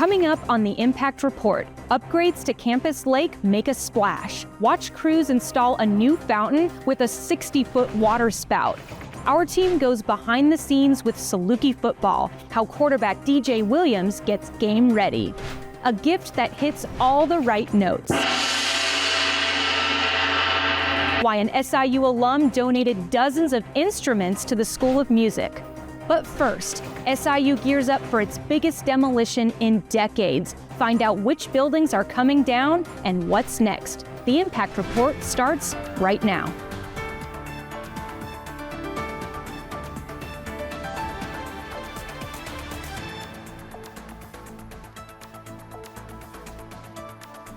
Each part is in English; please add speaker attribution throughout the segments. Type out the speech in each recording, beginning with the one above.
Speaker 1: Coming up on the Impact Report, upgrades to Campus Lake make a splash. Watch crews install a new fountain with a 60-foot water spout. Our team goes behind the scenes with Saluki Football, how quarterback DJ Williams gets game ready. A gift that hits all the right notes. Why an SIU alum donated dozens of instruments to the School of Music. But first, SIU gears up for its biggest demolition in decades. Find out which buildings are coming down and what's next. The Impact Report starts right now.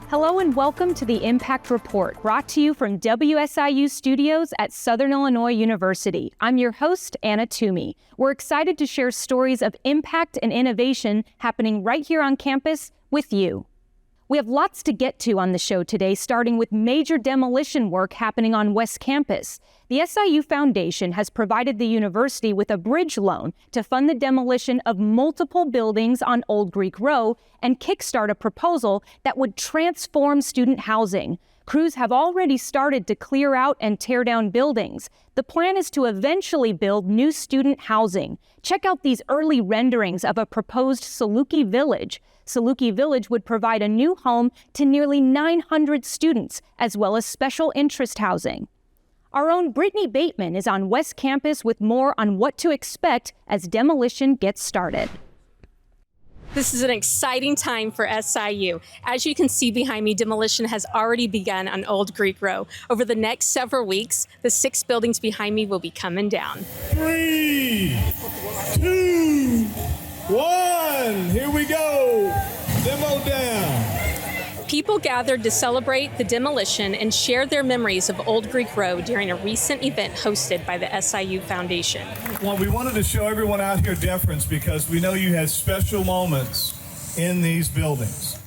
Speaker 1: Hello and welcome to the Impact Report, brought to you from WSIU Studios at Southern Illinois University. I'm your host, Anna Toomey. We're excited to share stories of impact and innovation happening right here on campus with you. We have lots to get to on the show today, starting with major demolition work happening on West Campus. The SIU Foundation has provided the university with a bridge loan to fund the demolition of multiple buildings on Old Greek Row and kickstart a proposal that would transform student housing. Crews have already started to clear out and tear down buildings. The plan is to eventually build new student housing. Check out these early renderings of a proposed Saluki Village. Saluki Village would provide a new home to nearly 900 students, as well as special interest housing. Our own Brittany Bateman is on West Campus with more on what to expect as demolition gets started.
Speaker 2: This is an exciting time for SIU. As you can see behind me, demolition has already begun on Old Greek Row. Over the next several weeks, the 6 buildings behind me will be coming down.
Speaker 3: 3, 2, 1, here we go. Demo down.
Speaker 2: People gathered to celebrate the demolition and share their memories of Old Greek Row during a recent event hosted by the SIU Foundation.
Speaker 3: Well, we wanted to show everyone out here deference because we know you had special moments in these buildings.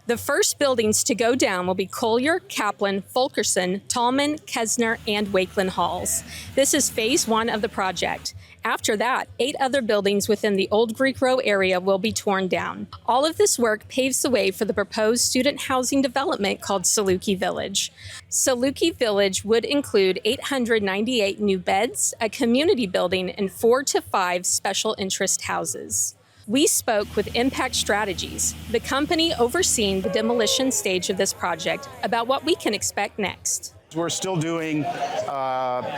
Speaker 2: The first buildings to go down will be Collier, Kaplan, Fulkerson, Tallman, Kesner, and Wakeland Halls. This is phase 1 of the project. After that, 8 other buildings within the Old Greek Row area will be torn down. All of this work paves the way for the proposed student housing development called Saluki Village. Saluki Village would include 898 new beds, a community building, and 4 to 5 special interest houses. We spoke with Impact Strategies, the company overseeing the demolition stage of this project, about what we can expect next.
Speaker 4: We're still doing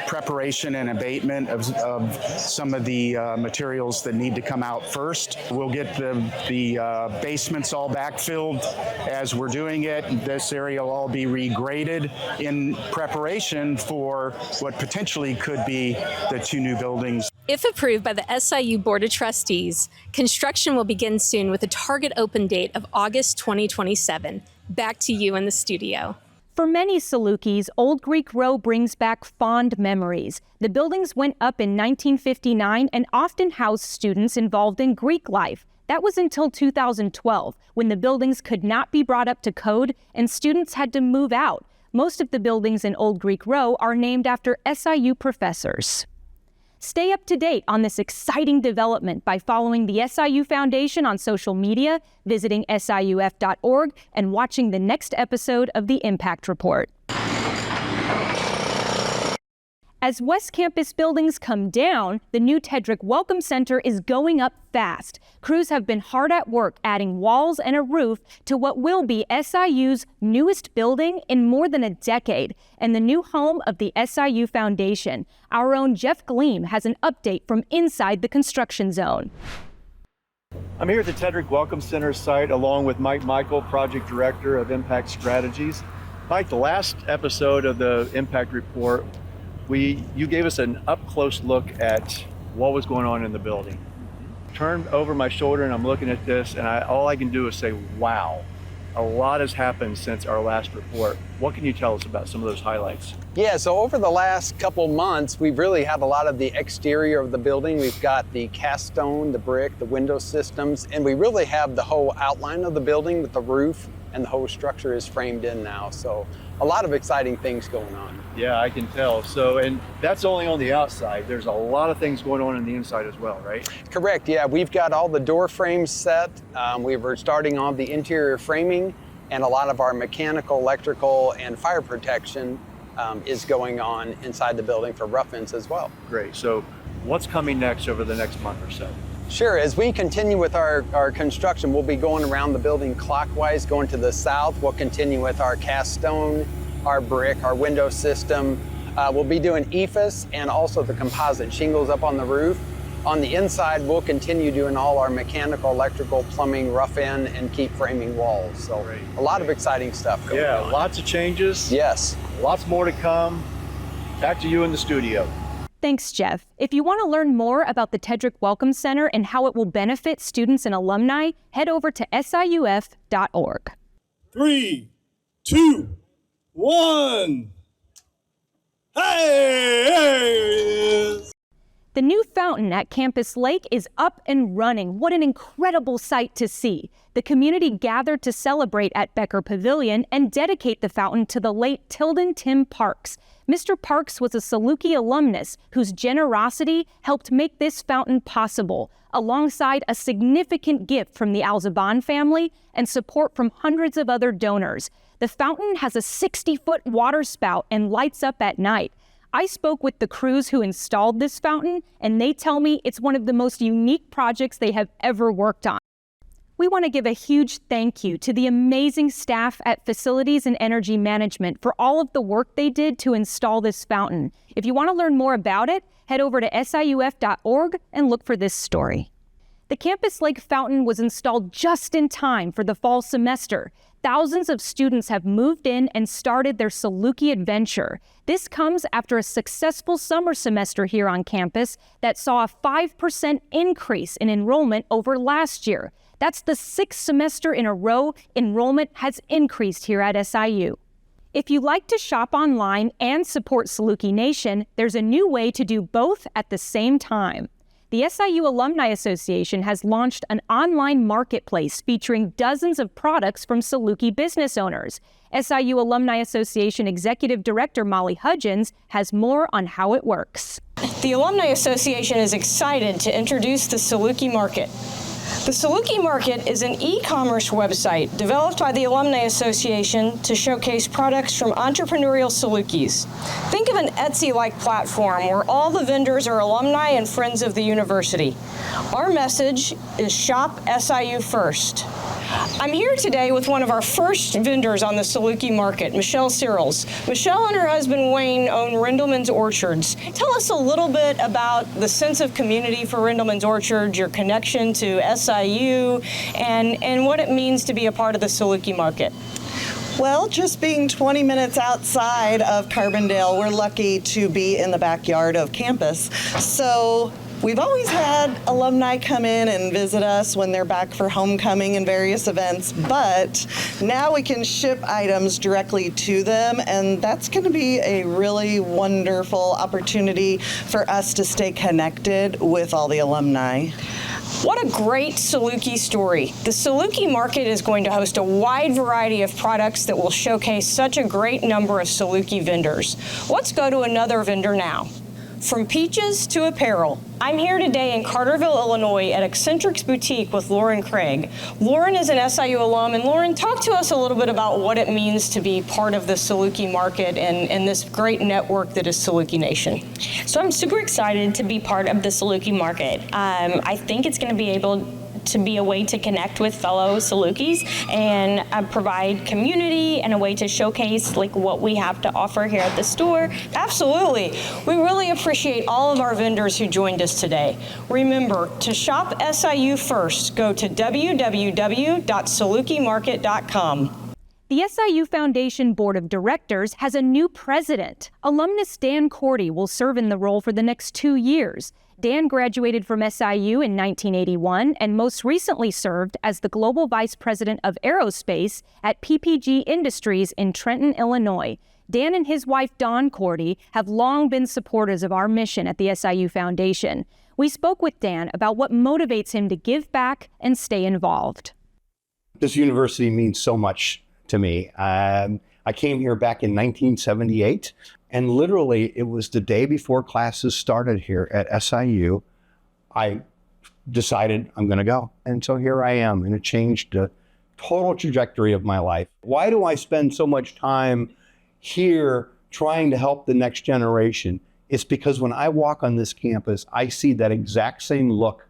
Speaker 4: preparation and abatement of some of the materials that need to come out first. We'll get the basements all backfilled as we're doing it. This area will all be regraded in preparation for what potentially could be the 2 new buildings.
Speaker 2: If approved by the SIU Board of Trustees, construction will begin soon with a target open date of August 2027. Back to you in the studio.
Speaker 1: For many Salukis, Old Greek Row brings back fond memories. The buildings went up in 1959 and often housed students involved in Greek life. That was until 2012, when the buildings could not be brought up to code and students had to move out. Most of the buildings in Old Greek Row are named after SIU professors. Stay up to date on this exciting development by following the SIU Foundation on social media, visiting siuf.org, and watching the next episode of the Impact Report. As West Campus buildings come down, the new Tedric Welcome Center is going up fast. Crews have been hard at work adding walls and a roof to what will be SIU's newest building in more than a decade, and the new home of the SIU Foundation. Our own Jeff Gleam has an update from inside the construction zone.
Speaker 5: I'm here at the Tedric Welcome Center site along with Mike Michael, Project Director of Impact Strategies. Mike, the last episode of the Impact Report, you gave us an up-close look at what was going on in the building. Turned over my shoulder and I'm looking at this and all I can do is say, wow, a lot has happened since our last report. What can you tell us about some of those highlights?
Speaker 6: Yeah, so over the last couple months, we've really had a lot of the exterior of the building. We've got the cast stone, the brick, the window systems, and we really have the whole outline of the building with the roof and the whole structure is framed in now. So a lot of exciting things going on.
Speaker 5: Yeah, I can tell. So, and that's only on the outside. There's a lot of things going on the inside as well, right?
Speaker 6: Correct, yeah. We've got all the door frames set. We were starting on the interior framing, and a lot of our mechanical, electrical, and fire protection is going on inside the building for rough-ins as well.
Speaker 5: Great. So what's coming next over the next month or so?
Speaker 6: Sure, as we continue with our construction, we'll be going around the building clockwise, going to the south. We'll continue with our cast stone, our brick, our window system. We'll be doing EIFS and also the composite shingles up on the roof. On the inside, we'll continue doing all our mechanical, electrical, plumbing, rough-in, and keep framing walls. So
Speaker 5: Great.
Speaker 6: A lot of exciting stuff going on.
Speaker 5: Yeah, lots of changes.
Speaker 6: Yes.
Speaker 5: Lots more to come. Back to you in the studio.
Speaker 1: Thanks, Jeff. If you want to learn more about the Tedric Welcome Center and how it will benefit students and alumni, head over to siuf.org.
Speaker 3: 3, 2, 1. Hey, there it is.
Speaker 1: The new fountain at Campus Lake is up and running. What an incredible sight to see. The community gathered to celebrate at Becker Pavilion and dedicate the fountain to the late Tilden Tim Parks. Mr. Parks was a Saluki alumnus whose generosity helped make this fountain possible, alongside a significant gift from the Alzaban family and support from hundreds of other donors. The fountain has a 60-foot water spout and lights up at night. I spoke with the crews who installed this fountain, and they tell me it's one of the most unique projects they have ever worked on. We want to give a huge thank you to the amazing staff at Facilities and Energy Management for all of the work they did to install this fountain. If you want to learn more about it, head over to siuf.org and look for this story. The Campus Lake fountain was installed just in time for the fall semester. Thousands of students have moved in and started their Saluki adventure. This comes after a successful summer semester here on campus that saw a 5% increase in enrollment over last year. That's the 6th semester in a row enrollment has increased here at SIU. If you like to shop online and support Saluki Nation, there's a new way to do both at the same time. The SIU Alumni Association has launched an online marketplace featuring dozens of products from Saluki business owners. SIU Alumni Association Executive Director Molly Hudgens has more on how it works.
Speaker 7: The Alumni Association is excited to introduce the Saluki Market. The Saluki Market is an e-commerce website developed by the Alumni Association to showcase products from entrepreneurial Salukis. Think of an Etsy-like platform where all the vendors are alumni and friends of the university. Our message is Shop SIU First. I'm here today with one of our first vendors on the Saluki Market, Michelle Searles. Michelle and her husband Wayne own Rindleman's Orchards. Tell us a little bit about the sense of community for Rindleman's Orchards, your connection to SIU, and what it means to be a part of the Saluki Market.
Speaker 8: Well, just being 20 minutes outside of Carbondale, we're lucky to be in the backyard of campus. So we've always had alumni come in and visit us when they're back for homecoming and various events, but now we can ship items directly to them, and that's going to be a really wonderful opportunity for us to stay connected with all the alumni.
Speaker 7: What a great Saluki story. The Saluki Market is going to host a wide variety of products that will showcase such a great number of Saluki vendors. Let's go to another vendor now. From peaches to apparel, I'm here today in Carterville, Illinois at Eccentrics Boutique with Lauren Craig. Lauren is an SIU alum, and Lauren, talk to us a little bit about what it means to be part of the Saluki Market and this great network that is Saluki Nation.
Speaker 9: So I'm super excited to be part of the Saluki Market. I think it's going to be able to be a way to connect with fellow Salukis and provide community and a way to showcase like what we have to offer here at the store.
Speaker 7: Absolutely. We really appreciate all of our vendors who joined us today. Remember, to shop SIU First, go to www.salukimarket.com.
Speaker 1: The SIU Foundation Board of Directors has a new president. Alumnus Dan Cordy will serve in the role for the next 2 years. Dan graduated from SIU in 1981 and most recently served as the Global Vice President of Aerospace at PPG Industries in Trenton, Illinois. Dan and his wife, Dawn Cordy, have long been supporters of our mission at the SIU Foundation. We spoke with Dan about what motivates him to give back and stay involved.
Speaker 10: This university means so much to me. I came here back in 1978, and literally it was the day before classes started here at SIU. I decided I'm going to go. And so here I am, and it changed the total trajectory of my life. Why do I spend so much time here trying to help the next generation? It's because when I walk on this campus, I see that exact same look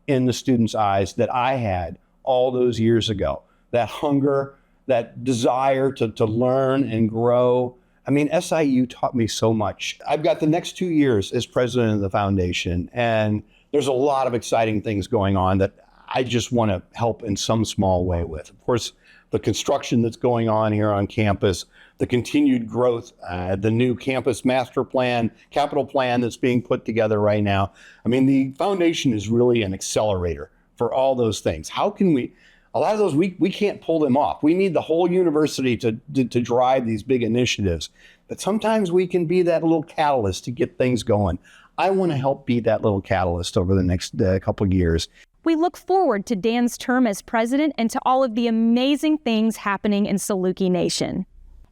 Speaker 10: in the students' eyes that I had all those years ago. That hunger, that desire to learn and grow. I mean, SIU taught me so much. I've got the next 2 years as president of the foundation, and there's a lot of exciting things going on that I just want to help in some small way with. Of course, the construction that's going on here on campus, the continued growth, the new campus master plan, capital plan that's being put together right now. I mean, the foundation is really an accelerator for all those things. How can we, a lot of those, we can't pull them off. We need the whole university to drive these big initiatives. But sometimes we can be that little catalyst to get things going. I want to help be that little catalyst over the next couple of years.
Speaker 1: We look forward to Dan's term as president and to all of the amazing things happening in Saluki Nation.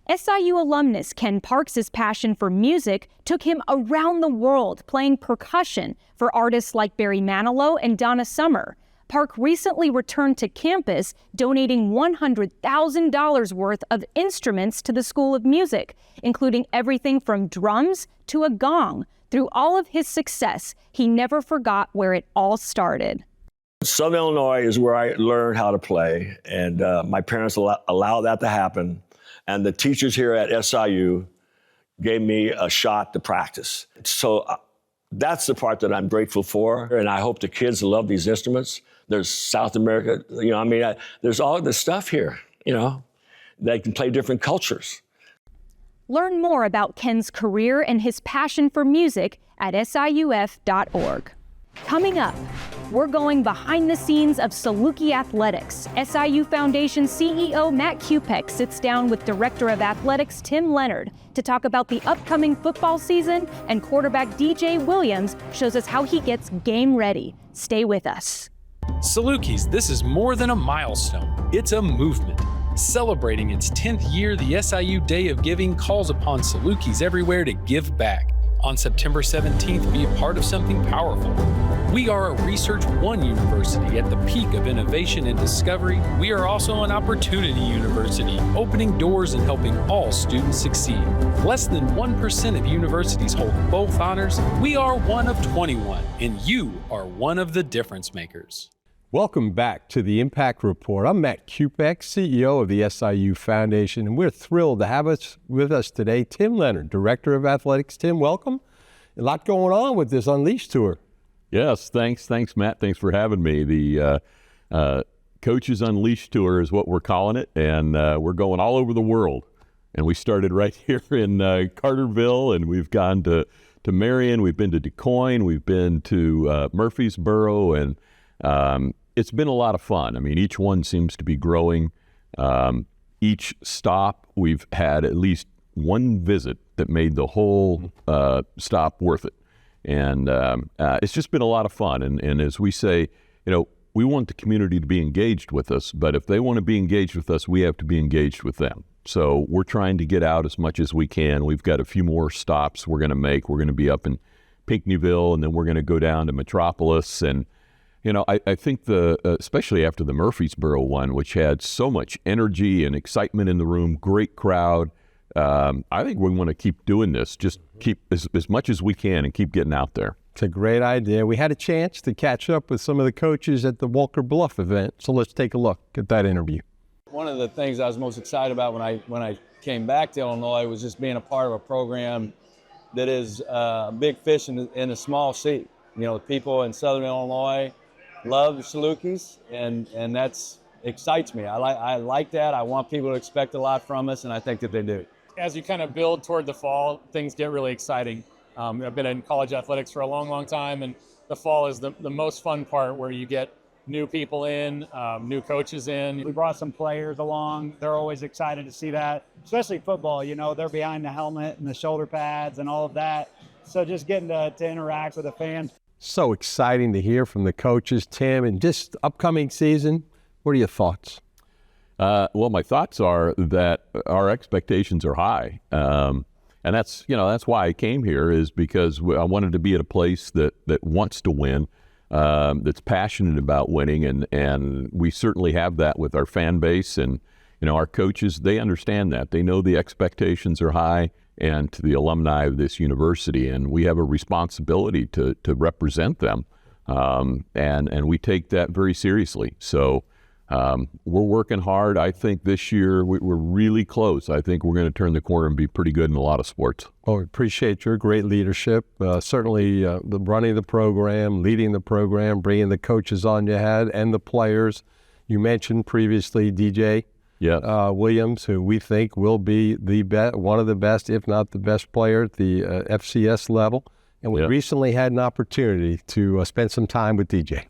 Speaker 1: SIU alumnus Ken Parks' passion for music took him around the world playing percussion for artists like Barry Manilow and Donna Summer. Park recently returned to campus, donating $100,000 worth of instruments to the School of Music, including everything from drums to a gong. Through all of his success, he never forgot where it all started.
Speaker 11: Southern Illinois is where I learned how to play, and my parents allowed that to happen. And the teachers here at SIU gave me a shot to practice. So that's the part that I'm grateful for, and I hope the kids love these instruments. There's South America, there's all this stuff here, that can play different cultures.
Speaker 1: Learn more about Ken's career and his passion for music at siuf.org. Coming up, we're going behind the scenes of Saluki Athletics. SIU Foundation CEO Matt Kupek sits down with Director of Athletics Tim Leonard to talk about the upcoming football season, and quarterback DJ Williams shows us how he gets game ready. Stay with us.
Speaker 12: Salukis, this is more than a milestone. It's a movement. Celebrating its 10th year, the SIU Day of Giving calls upon Salukis everywhere to give back. On September 17th, be a part of something powerful. We are a Research One university at the peak of innovation and discovery. We are also an opportunity university, opening doors and helping all students succeed. Less than 1% of universities hold both honors. We are one of 21, and you are one of the difference makers.
Speaker 13: Welcome back to the Impact Report. I'm Matt Kupek, CEO of the SIU Foundation, and we're thrilled to have with us today Tim Leonard, Director of Athletics. Tim, welcome. A lot going on with this Unleashed tour.
Speaker 14: Yes, thanks, Matt. Thanks for having me. The Coaches Unleashed tour is what we're calling it, and we're going all over the world. And we started right here in Carterville, and we've gone to Marion, we've been to DuQuoin, we've been to Murfreesboro, and it's been a lot of fun. I mean, each one seems to be growing. Each stop, we've had at least one visit that made the whole stop worth it. And it's just been a lot of fun. And as we say, we want the community to be engaged with us, but if they want to be engaged with us, we have to be engaged with them. So we're trying to get out as much as we can. We've got a few more stops we're going to make. We're going to be up in Pinckneyville, and then we're going to go down to Metropolis. And I think especially after the Murfreesboro one, which had so much energy and excitement in the room, great crowd. I think we want to keep doing this, just keep as much as we can and keep getting out there.
Speaker 13: It's a great idea. We had a chance to catch up with some of the coaches at the Walker Bluff event, so let's take a look at that interview.
Speaker 15: One of the things I was most excited about when I came back to Illinois was just being a part of a program that is a big fish in a small sea. The people in Southern Illinois love the Salukis, and that excites me. I like that. I want people to expect a lot from us, and I think that they do.
Speaker 16: As you kind of build toward the fall, things get really exciting. I've been in college athletics for a long, long time, and the fall is the most fun part, where you get new people in, new coaches in.
Speaker 17: We brought some players along. They're always excited to see that, especially football. They're behind the helmet and the shoulder pads and all of that. So just getting to interact with the fans.
Speaker 13: So exciting to hear from the coaches, Tim, and just upcoming season. What are your thoughts?
Speaker 14: Well, my thoughts are that our expectations are high. And that's why I came here, is because I wanted to be at a place that wants to win, that's passionate about winning. And we certainly have that with our fan base. And, our coaches, they understand that. They know the expectations are high, and to the alumni of this university. And we have a responsibility to represent them. And we take that very seriously. So we're working hard. I think this year we're really close. I think we're going to turn the corner and be pretty good in a lot of sports.
Speaker 13: Well, we appreciate your great leadership. Certainly the running the program, leading the program, bringing the coaches on you had, and the players. You mentioned previously DJ Williams, who we think will be one of the best, if not the best player at the FCS level. And we recently had an opportunity to spend some time with DJ.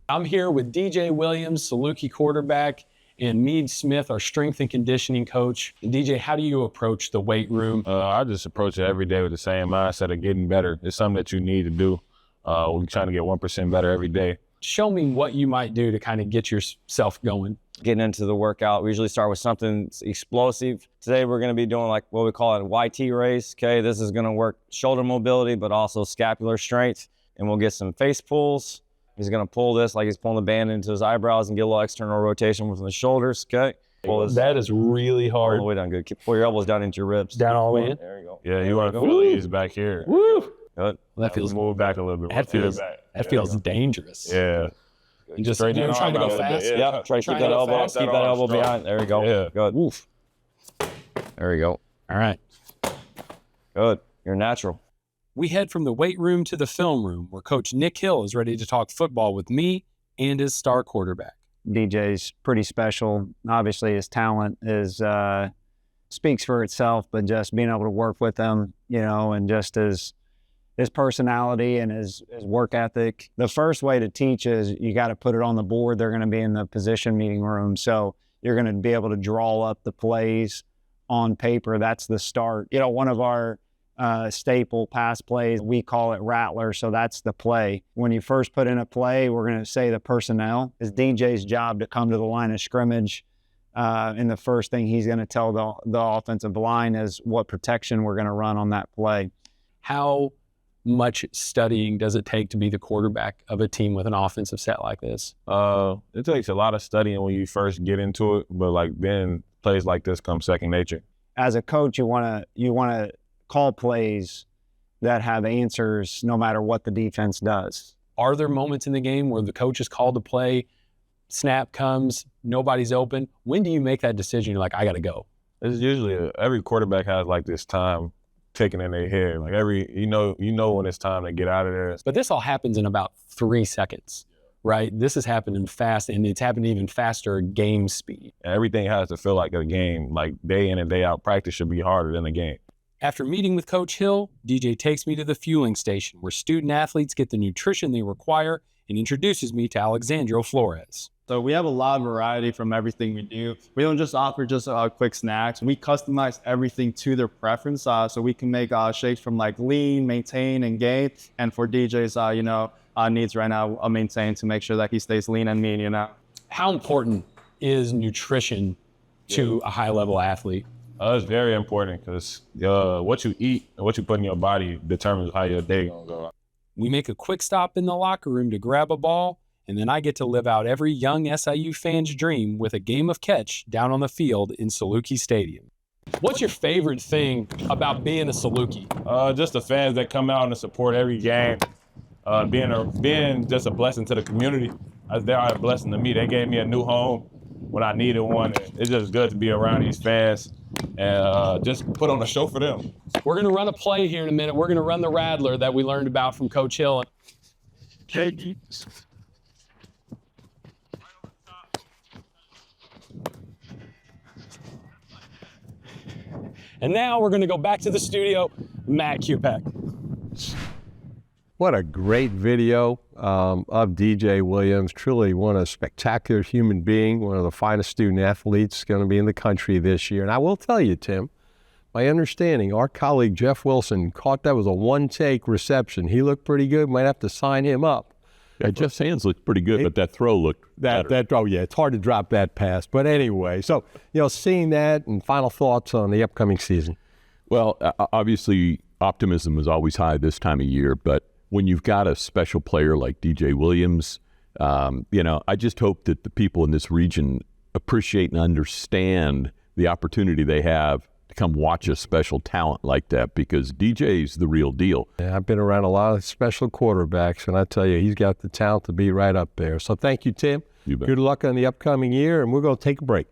Speaker 12: I'm here with DJ Williams, Saluki quarterback, and Meade Smith, our strength and conditioning coach. And DJ, how do you approach the weight room?
Speaker 18: I just approach it every day with the same mindset of getting better. It's something that you need to do. We're trying to get 1% better every day.
Speaker 12: Show me what you might do to kind of get yourself going.
Speaker 19: Getting into the workout, we usually start with something explosive. Today we're going to be doing like what we call a YT race. Okay, this is going to work shoulder mobility, but also scapular strength. And we'll get some face pulls. He's going to pull this like he's pulling the band into his eyebrows and get a little external rotation from the shoulders. Okay.
Speaker 18: That is really hard.
Speaker 19: All the way down. Good. Pull your elbows down into your ribs.
Speaker 12: Down all the way in.
Speaker 19: There you go.
Speaker 18: Yeah, you want to feel these back here.
Speaker 12: Woo!
Speaker 19: Good.
Speaker 12: That feels.
Speaker 18: Move back a little bit.
Speaker 12: That feels dangerous.
Speaker 18: Yeah.
Speaker 12: You just trying to go fast.
Speaker 19: Yeah. Try to keep that elbow behind. There you go.
Speaker 18: Yeah.
Speaker 19: Good.
Speaker 12: Woof.
Speaker 19: There you go.
Speaker 12: All right.
Speaker 19: Good. You're natural.
Speaker 12: We head from the weight room to the film room, where Coach Nick Hill is ready to talk football with me and his star quarterback.
Speaker 17: DJ's pretty special. Obviously, his talent speaks for itself, but just being able to work with him, and just his personality and his work ethic. The first way to teach is you got to put it on the board. They're going to be in the position meeting room, so you're going to be able to draw up the plays on paper. That's the start. One of our staple pass plays, we call it Rattler, so that's the play. When you first put in a play, we're going to say the personnel. It's DJ's job to come to the line of scrimmage, and the first thing he's going to tell the offensive line is what protection we're going to run on that play.
Speaker 12: How much studying does it take to be the quarterback of a team with an offensive set like this?
Speaker 18: It takes a lot of studying when you first get into it, but then plays like this come second nature.
Speaker 17: As a coach, you want to call plays that have answers no matter what the defense does.
Speaker 12: Are there moments in the game where the coach is called to play, snap comes, nobody's open? When do you make that decision? You're like, I got to go.
Speaker 18: It's usually every quarterback has like this time ticking in their head. Like you know when it's time to get out of there.
Speaker 12: But this all happens in about 3 seconds, right? This is happening fast, and it's happening even faster game speed.
Speaker 18: And everything has to feel like a game. Like day in and day out, practice should be harder than a game.
Speaker 12: After meeting with Coach Hill, DJ takes me to the fueling station where student athletes get the nutrition they require and introduces me to Alexandro Flores.
Speaker 20: So we have a lot of variety from everything we do. We don't just offer just quick snacks. We customize everything to their preference. So we can make shakes from like lean, maintain, and gain. And for DJ's, needs right now, maintain to make sure that he stays lean and mean,
Speaker 12: How important is nutrition to a high-level athlete?
Speaker 18: It's very important because what you eat and what you put in your body determines how your day gonna go.
Speaker 12: We make a quick stop in the locker room to grab a ball, and then I get to live out every young SIU fan's dream with a game of catch down on the field in Saluki Stadium. What's your favorite thing about being a Saluki?
Speaker 18: Just the fans that come out and support every game. Being just a blessing to the community. They are a blessing to me. They gave me a new home when I needed one. It's just good to be around these fans and just put on a show for them.
Speaker 12: We're going to run a play here in a minute. We're going to run the Rattler that we learned about from Coach Hill. And now we're going to go back to the studio, Matt Kupek.
Speaker 13: What a great video of DJ Williams. Truly a spectacular human being, one of the finest student athletes going to be in the country this year. And I will tell you, Tim, my understanding, our colleague Jeff Wilson caught that was a one-take reception. He looked pretty good. Might have to sign him up
Speaker 14: Yeah, Jeff's hands looked pretty good, but that throw looked better.
Speaker 13: Oh yeah, it's hard to drop that pass. But anyway, so seeing that and final thoughts on the upcoming season.
Speaker 14: Well, obviously optimism is always high this time of year, but when you've got a special player like DJ Williams, I just hope that the people in this region appreciate and understand the opportunity they have to come watch a special talent like that, because DJ's the real deal.
Speaker 13: Yeah, I've been around a lot of special quarterbacks, and I tell you, he's got the talent to be right up there. So thank you, Tim.
Speaker 14: You bet.
Speaker 13: Good luck on the upcoming year, and we're going to take a break.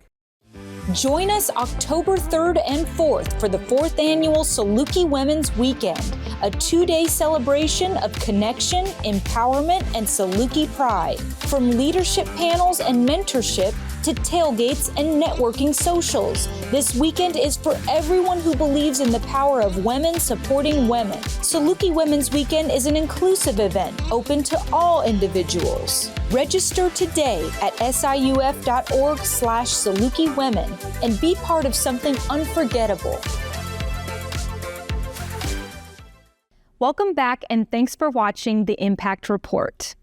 Speaker 21: Join us October 3rd and 4th for the 4th annual Saluki Women's Weekend, a 2-day celebration of connection, empowerment, and Saluki pride. From leadership panels and mentorship to tailgates and networking socials, this weekend is for everyone who believes in the power of women supporting women. Saluki Women's Weekend is an inclusive event open to all individuals. Register today at siuf.org/SalukiWomen and be part of something unforgettable.
Speaker 1: Welcome back, and thanks for watching the Impact Report.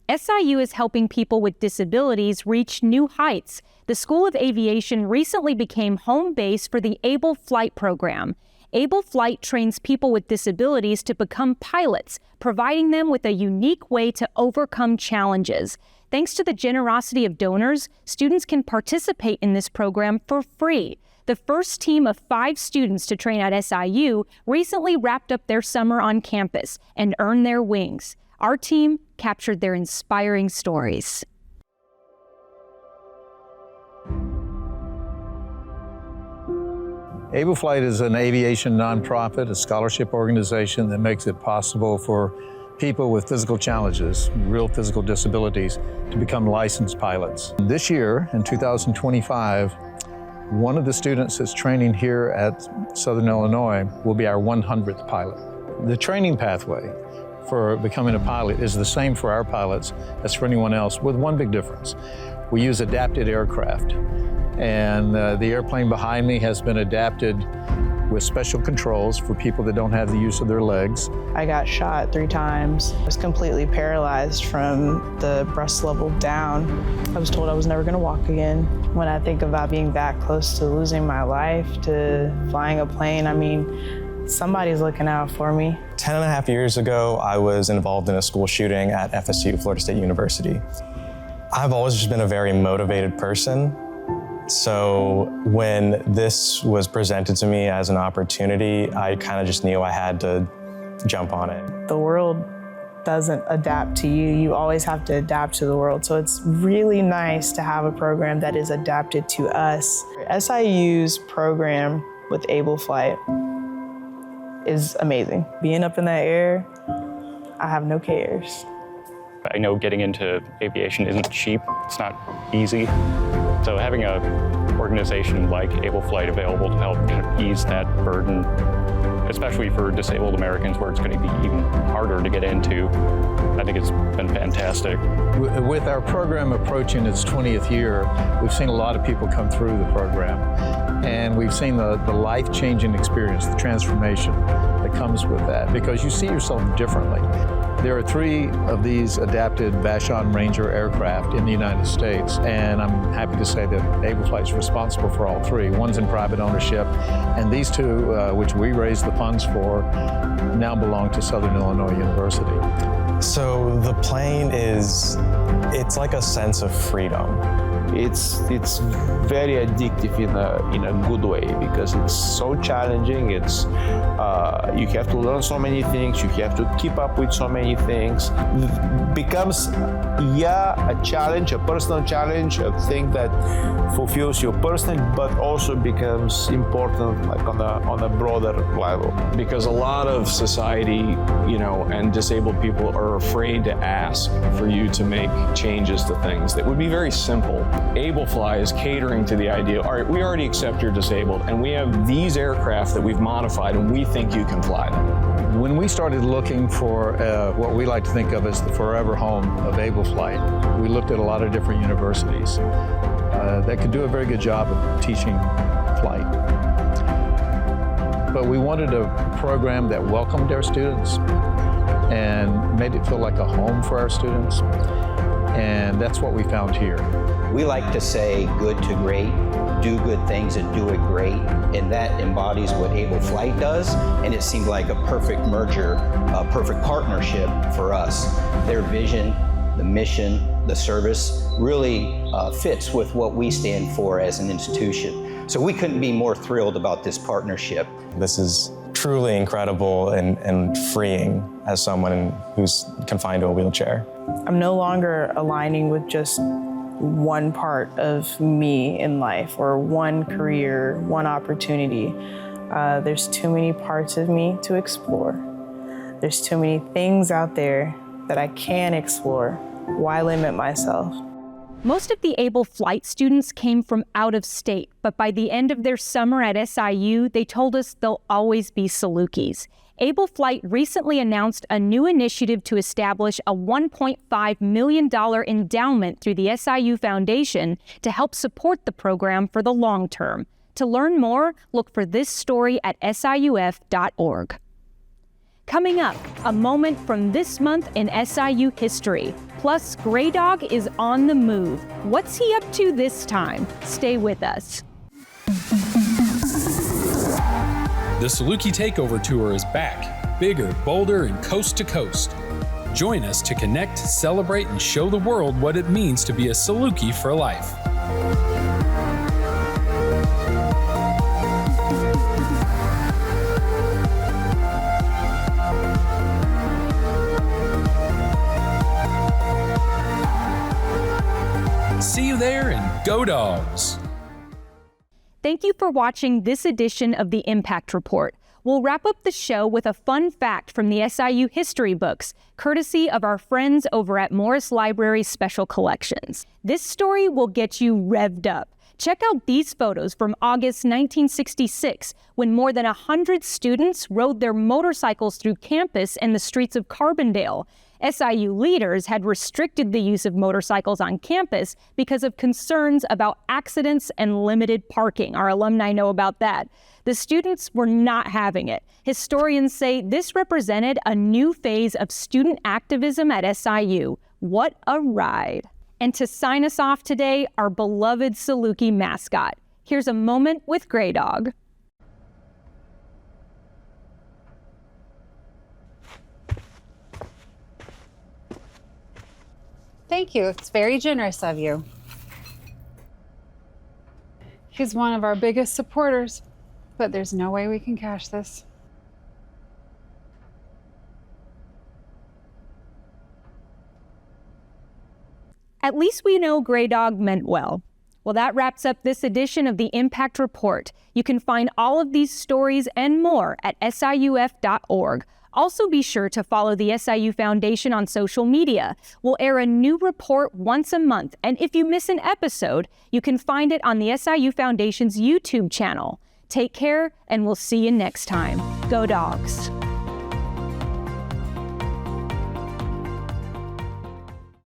Speaker 1: SIU is helping people with disabilities reach new heights. The School of Aviation recently became home base for the Able Flight program. Able Flight trains people with disabilities to become pilots, providing them with a unique way to overcome challenges. Thanks to the generosity of donors, students can participate in this program for free. The first team of 5 students to train at SIU recently wrapped up their summer on campus and earned their wings. Our team captured their inspiring stories.
Speaker 22: Able Flight is an aviation nonprofit, a scholarship organization that makes it possible for people with physical challenges, real physical disabilities, to become licensed pilots. This year, in 2025, one of the students that's training here at Southern Illinois will be our 100th pilot. The training pathway for becoming a pilot is the same for our pilots as for anyone else, with one big difference. We use adapted aircraft, and the airplane behind me has been adapted with special controls for people that don't have the use of their legs.
Speaker 23: I got shot 3 times. I was completely paralyzed from the breast level down. I was told I was never gonna walk again. When I think about being that close to losing my life, to flying a plane, I mean, somebody's looking out for me.
Speaker 24: 10.5 years ago, I was involved in a school shooting at FSU, Florida State University. I've always just been a very motivated person. So when this was presented to me as an opportunity, I kind of just knew I had to jump on it.
Speaker 23: The world doesn't adapt to you. You always have to adapt to the world. So it's really nice to have a program that is adapted to us. SIU's program with Able Flight is amazing. Being up in that air, I have no cares.
Speaker 25: I know getting into aviation isn't cheap. It's not easy. So having an organization like Able Flight available to help ease that burden, especially for disabled Americans where it's going to be even harder to get into, I think it's been fantastic.
Speaker 22: With our program approaching its 20th year, we've seen a lot of people come through the program, and we've seen the life-changing experience, the transformation that comes with that, because you see yourself differently. There are 3 of these adapted Vashon Ranger aircraft in the United States, and I'm happy to say that Able Flight's responsible for all 3. One's in private ownership, and these 2, which we raised the funds for, now belong to Southern Illinois University.
Speaker 24: So the plane it's like a sense of freedom.
Speaker 26: It's very addictive in a good way, because it's so challenging. It's you have to learn so many things. You have to keep up with so many things. It becomes a challenge, a personal challenge, a thing that fulfills you personally, but also becomes important like on a broader level.
Speaker 27: Because a lot of society, and disabled people are afraid to ask for you to make changes to things that would be very simple. Able Fly is catering to the idea, all right, we already accept you're disabled, and we have these aircraft that we've modified, and we think you can fly them.
Speaker 22: When we started looking for what we like to think of as the forever home of Able Flight, we looked at a lot of different universities that could do a very good job of teaching flight. But we wanted a program that welcomed our students, and made it feel like a home for our students. And that's what we found here.
Speaker 2: We like to say good to great, do good things and do it great, and that embodies what Able Flight does, and it seemed like a perfect merger, a perfect partnership for us. Their vision, the mission, the service really fits with what we stand for as an institution. So we couldn't be more thrilled about this partnership.
Speaker 24: This is truly incredible and freeing as someone who's confined to a wheelchair.
Speaker 23: I'm no longer aligning with just one part of me in life or one career, one opportunity. There's too many parts of me to explore. There's too many things out there that I can explore. Why limit myself?
Speaker 1: Most of the Able Flight students came from out of state, but by the end of their summer at SIU, they told us they'll always be Salukis. Able Flight recently announced a new initiative to establish a $1.5 million endowment through the SIU Foundation to help support the program for the long term. To learn more, look for this story at siuf.org. Coming up, a moment from this month in SIU history. Plus, Grey Dog is on the move. What's he up to this time? Stay with us.
Speaker 12: The Saluki Takeover Tour is back, bigger, bolder, and coast to coast. Join us to connect, celebrate, and show the world what it means to be a Saluki for life. See you there, and go Dogs!
Speaker 1: Thank you for watching this edition of the Impact Report. We'll wrap up the show with a fun fact from the SIU history books, courtesy of our friends over at Morris Library Special Collections. This story will get you revved up. Check out these photos from August 1966, when more than 100 students rode their motorcycles through campus and the streets of Carbondale. SIU leaders had restricted the use of motorcycles on campus because of concerns about accidents and limited parking. Our alumni know about that. The students were not having it. Historians say this represented a new phase of student activism at SIU. What a ride. And to sign us off today, our beloved Saluki mascot. Here's a moment with Grey Dog.
Speaker 3: Thank you. It's very generous of you. He's one of our biggest supporters, but there's no way we can cash this.
Speaker 1: At least we know Grey Dog meant well. Well, that wraps up this edition of the Impact Report. You can find all of these stories and more at siuf.org. Also be sure to follow the SIU Foundation on social media. We'll air a new report once a month, and if you miss an episode, you can find it on the SIU Foundation's YouTube channel. Take care, and we'll see you next time. Go Dogs!